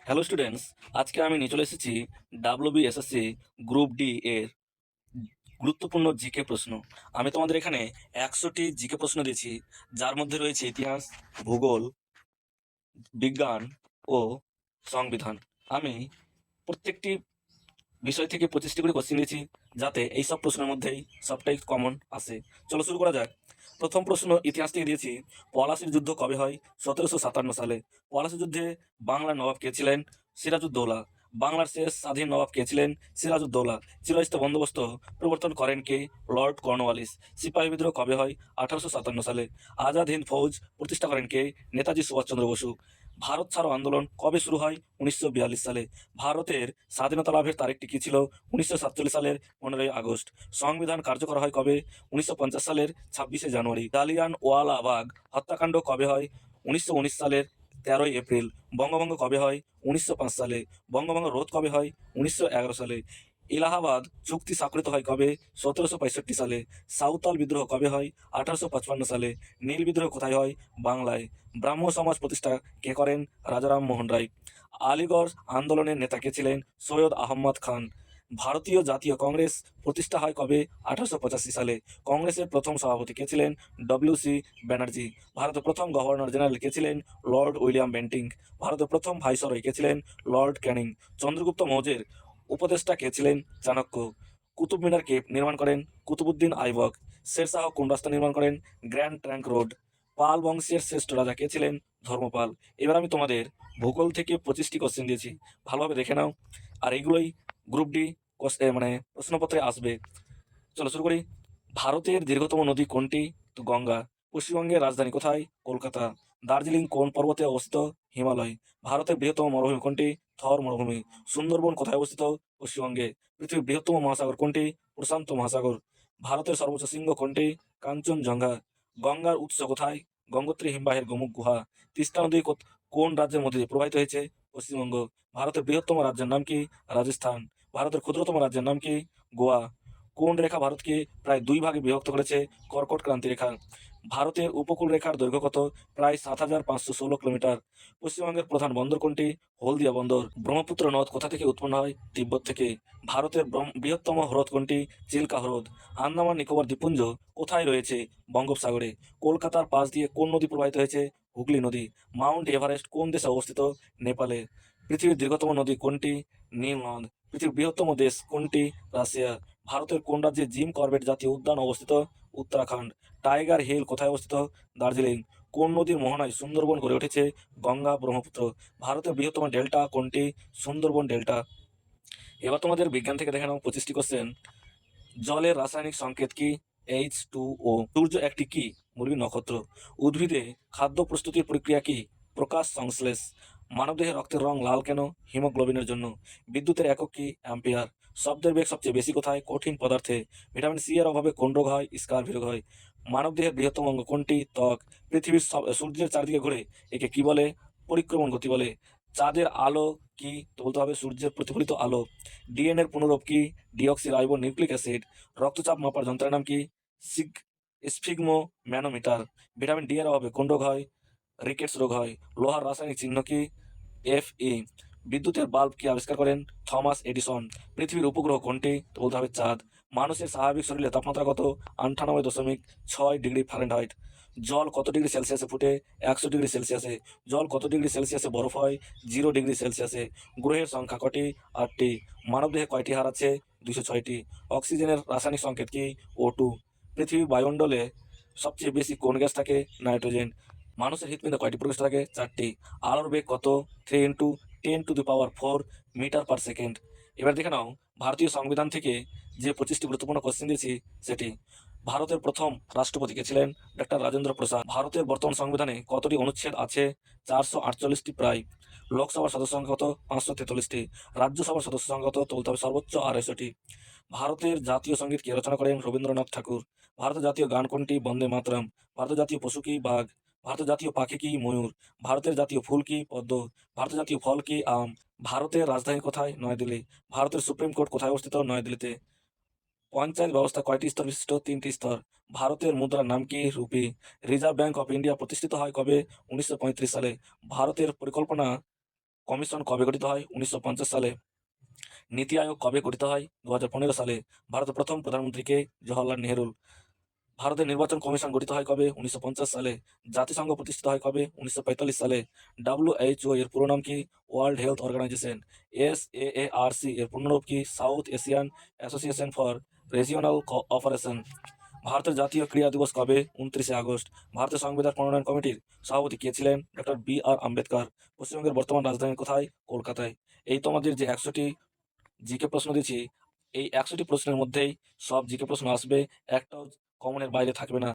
Hello students, আজকে আমি নিয়ে চলে এসেছি ডাব্লিউবিএসএসসি গ্রুপ ডি এর গুরুত্বপূর্ণ জিকে প্রশ্ন। আমি তোমাদের এখানে 100টি জিকে প্রশ্ন দিয়েছি, যার মধ্যে রয়েছে ইতিহাস, ভূগোল, বিজ্ঞান ও সংবিধান। আমি প্রত্যেকটি বিষয় থেকে 25টি করে কোশ্চেন দিয়েছি, যাতে এই সব প্রশ্নের মধ্যেই সবটাই কমন আসে। চলো শুরু করা যাক। প্রথম প্রশ্ন ইতিহাস থেকে দিয়েছি। পলাশির যুদ্ধ কবে হয়? 1757 সালে। পলাশির যুদ্ধে বাংলার নবাব কে ছিলেন? সিরাজউদ্দৌলা। বাংলার শেষ স্বাধীন নবাব কে ছিলেন? সিরাজউদ্দৌলা। চিরস্থায়ী বন্দোবস্ত প্রবর্তন করেন কে? Lord Cornwallis. সিপাহী বিদ্রোহ কবে হয়? 1857 সালে। আজাদ হিন্দ ফৌজ প্রতিষ্ঠা করেন কে? নেতাজি সুভাষচন্দ্র বসু। ভারত ছাড়ো আন্দোলন কবে শুরু হয়? 1942 সালে। ভারতের স্বাধীনতা লাভের তারিখটি কি ছিল? 1947 সালের 15ই আগস্ট। সংবিধান কার্যকর হয় কবে? 1950 সালের 26শে জানুয়ারি। জালিয়ানওয়ালাবাগ হত্যাকাণ্ড কবে হয়? 1919 সালের 13ই এপ্রিল। বঙ্গভঙ্গ কবে হয়? 1905 সালে। বঙ্গভঙ্গ রোধ কবে হয়? 1911 সালে। এলাহাবাদ চুক্তি স্বাক্ষরিত হয় কবে? 1765 সালে। সাঁওতাল বিদ্রোহ কবে হয়? 1855 সালে। নীল বিদ্রোহ কোথায় হয়? বাংলায়। ব্রাহ্ম সমাজ প্রতিষ্ঠা কে করেন? রাজা রামমোহন রায়। আলিগড় আন্দোলনের নেতা কে ছিলেন? সৈয়দ আহমদ খান। ভারতীয় জাতীয় কংগ্রেস প্রতিষ্ঠা হয় কবে? 1885 সালে। কংগ্রেসের প্রথম সভাপতি কে ছিলেন? ডব্লিউ.সি. ব্যানার্জি। ভারতের প্রথম গভর্নর জেনারেল কে ছিলেন? Lord William Bentinck. ভারতের প্রথম ভাইসরয় কে ছিলেন? লর্ড ক্যানিং। চন্দ্রগুপ্ত মৌর্যের উপদেষ্টা কে ছিলেন? চাণক্য। কুতুব মিনার কে নির্মাণ করেন? কুতুবুদ্দিন আইবক। শেরশাহ কোন রাস্তা নির্মাণ করেন? Grand trunk road. পাল বংশের শ্রেষ্ঠ রাজা কে ছিলেন? ধর্মপাল। এবার আমি তোমাদের ভূগোল থেকে 25টি কোশ্চেন দিয়েছি, ভালোভাবে দেখে নাও। আর এইগুলোই গ্রুপ ডি মানে প্রশ্নপত্রে আসবে। চলো শুরু করি। ভারতের দীর্ঘতম নদী কোনটি? তো গঙ্গা। পশ্চিমবঙ্গের রাজধানী কোথায়? কলকাতা। দার্জিলিং কোন পর্বতে অবস্থিত? হিমালয়। ভারতের বৃহত্তম মরুভূমি কোনটি? থর মরুভূমি। সুন্দরবন কোথায় অবস্থিত? পশ্চিমবঙ্গে। পৃথিবীর বৃহত্তম মহাসাগর কোনটি? প্রশান্ত মহাসাগর। ভারতের সর্বোচ্চ শৃঙ্গ কোনটি? কাঞ্চনজঙ্ঘা। গঙ্গার উৎস কোথায়? গঙ্গোত্রী হিমবাহের গোমুখ গুহা। তিস্তা নদী কোন রাজ্যের মধ্যে দিয়ে প্রবাহিত হয়েছে? পশ্চিমবঙ্গ। ভারতের বৃহত্তম রাজ্যের নাম কি? রাজস্থান। ভারতের ক্ষুদ্রতম রাজ্যের নাম কি? গোয়া। কোন রেখা ভারতকে প্রায় দুই ভাগে বিভক্ত করেছে? কর্কট ক্রান্তি রেখা। ভারতের উপকূল রেখার দৈর্ঘ্য কত? প্রায় 7,516 কিলোমিটার। পশ্চিমবঙ্গের প্রধান বন্দর কোনটি? হলদিয়া বন্দর। ব্রহ্মপুত্র নদ কোথা থেকে উৎপন্ন হয়? তিব্বত থেকে। ভারতের বৃহত্তম হ্রদ কোনটি? চিল্কা হ্রদ। আন্দামান নিকোবর দ্বীপপুঞ্জ কোথায় রয়েছে? বঙ্গোপসাগরে। কলকাতার পাশ দিয়ে কোন নদী প্রবাহিত হয়েছে? হুগলি নদী। মাউন্ট এভারেস্ট কোন দেশে অবস্থিত? নেপালে। পৃথিবীর দীর্ঘতম নদী কোনটি? নীল নদ। পৃথিবীর বৃহত্তম দেশ কোনটি? রাশিয়া। ভারতের কোন রাজ্যে জিম করবেট জাতীয় উদ্যান অবস্থিত? উত্তরাখণ্ড। টাইগার হিল কোথায় অবস্থিত? দার্জিলিং। কোন নদীর মোহনায় সুন্দরবন গড়ে উঠেছে? গঙ্গা ব্রহ্মপুত্র। ভারতের বৃহত্তম ডেল্টা কোনটি? সুন্দরবন ডেল্টা। এবার তোমাদের বিজ্ঞান থেকে দেখে নাও 25টি কোশ্চেন। জলের রাসায়নিক সংকেত কি? H2O। সূর্য একটি কি? মুরগি নক্ষত্র। উদ্ভিদে খাদ্য প্রস্তুতির প্রক্রিয়া কি? প্রকাশ সংশ্লেষ। মানবদেহে রক্তের রং লাল কেন? হিমোগ্লোবিনের জন্য। বিদ্যুতের একক কি? অ্যাম্পিয়ার। শব্দের বেগ সবচেয়ে বেশি কোথায়? কঠিন পদার্থে। ভিটামিন সি এর অভাবে কোন রোগ হয়? স্কারভি রোগ হয়। মানবদেহের বৃহত্তম অঙ্গ কোনটি? ত্বক। পৃথিবীর সূর্যের চারদিকে ঘুরে, একে কি বলে? পরিক্রমণ গতি বলে। চাঁদের আলো কি? তো বলতে হবে সূর্যের প্রতিফলিত আলো। ডিএনএ এর পুনরূপ কি? Deoxyribo nucleic acid. রক্তচাপ মাপার যন্ত্রের নাম কি? Sphygmo manometer. ভিটামিন ডি এর অভাবে কোন রোগ হয়? রিকেটস রোগ হয়। লোহার রাসায়নিক চিহ্ন কি? Fe। বিদ্যুতের বাল্ব কি আবিষ্কার করেন? Thomas Edison. পৃথিবীর উপগ্রহ কোনটি? তো বলতে হবে চাঁদ। মানুষের স্বাভাবিক শরীরে তাপমাত্রা কত? 98.6 ডিগ্রি ফারেনহাইট। জল কত ডিগ্রি সেলসিয়াসে ফুটে? 100 ডিগ্রি সেলসিয়াসে। জল কত ডিগ্রি সেলসিয়াসে বরফ হয়? 0 ডিগ্রি সেলসিয়াসে। গ্রহের সংখ্যা কটি? 8টি। মানবদেহে কয়টি হাড় আছে? 206টি। অক্সিজেনের রাসায়নিক সংকেত কি? O2। পৃথিবীর বায়ুমণ্ডলে সবচেয়ে বেশি কোন গ্যাস থাকে? নাইট্রোজেন। মানুষের হৃৎপিণ্ডে কয়টি প্রকোষ্ঠ থাকে? 4টি। আলোর বেগ কত? 3 × 10⁴ মিটার পার সেকেন্ড। এবার দেখে নাও ভারতীয় সংবিধান থেকে যে 25টি গুরুত্বপূর্ণ কোশ্চেন দিয়েছি সেটি। ভারতের প্রথম রাষ্ট্রপতি কে ছিলেন? ডক্টর রাজেন্দ্র প্রসাদ। ভারতের বর্তমান সংবিধানে কতটি অনুচ্ছেদ আছে? 448টি প্রায়। লোকসভার সদস্য সংখ্যা কত? 543টি। রাজ্যসভার সদস্য সংখ্যা কত? তো বলতে হবে সর্বোচ্চ 250টি। ভারতের জাতীয় সঙ্গীত কে রচনা করেন? রবীন্দ্রনাথ ঠাকুর। ভারতের জাতীয় গান কোনটি? বন্দে মাতরম। ভারতের জাতীয় পশু কি? বাঘ। ভারতের জাতীয় পাখি কি? ময়ূর। ভারতের জাতীয় ফুল কি? পদ্ম। ভারতের জাতীয় ফল কি? আম। ভারতের রাজধানী কোথায়? নয়াদিল্লি। ভারতের সুপ্রিম কোর্ট কোথায় অবস্থিত? নয়াদিল্লিতে। পঞ্চায়েত ব্যবস্থা কয়টি স্তর বিশিষ্ট? 3টি স্তর। ভারতের মুদ্রার নাম কি? Rupee. Reserve bank of India প্রতিষ্ঠিত হয় কবে? 1935 সালে। ভারতের পরিকল্পনা কমিশন কবে গঠিত হয়? 1950 সালে। নীতি আয়োগ কবে গঠিত হয়? 2015 সালে। ভারতের প্রথম প্রধানমন্ত্রী কে? জওহরলাল নেহেরু। ভারতের নির্বাচন কমিশন গঠিত হয় কবে? 1950 সালে। জাতিসংঘ প্রতিষ্ঠিত হয় কবে? 1945 সালে। WHO এর পুরো নাম কি? World health organisation. SAARC এর পূর্ণরূপ কি? South Asian association for regional cooperation. ভারতের জাতীয় ক্রীড়া দিবস কবে? 29শে আগস্ট। ভারতের সংবিধান প্রণয়ন কমিটির সভাপতি কে ছিলেন? Doctor BR Ambedkar. পশ্চিমবঙ্গের বর্তমান রাজধানী কোথায়? কলকাতায়। এই তোমাদের যে 100টি জিকে প্রশ্ন দিয়েছি, এই 100টি প্রশ্নের মধ্যেই সব জিকে প্রশ্ন আসবে, একটাও কমনের বাইরে থাকবে না।